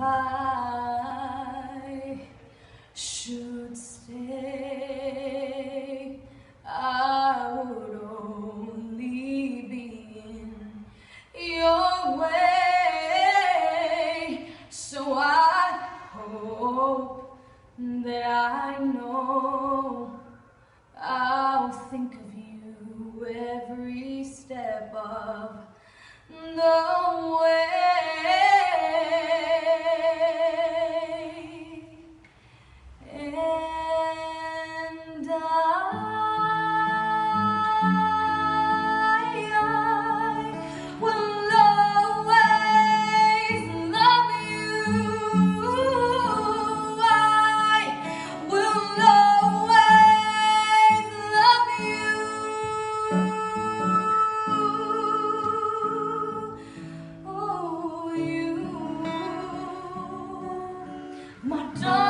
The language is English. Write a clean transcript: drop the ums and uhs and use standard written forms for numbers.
I should stay, I would only be in your way. So I hope that I know I'll think of you every step of the way. And I will always love you. I will always love you. Oh, you, my darling.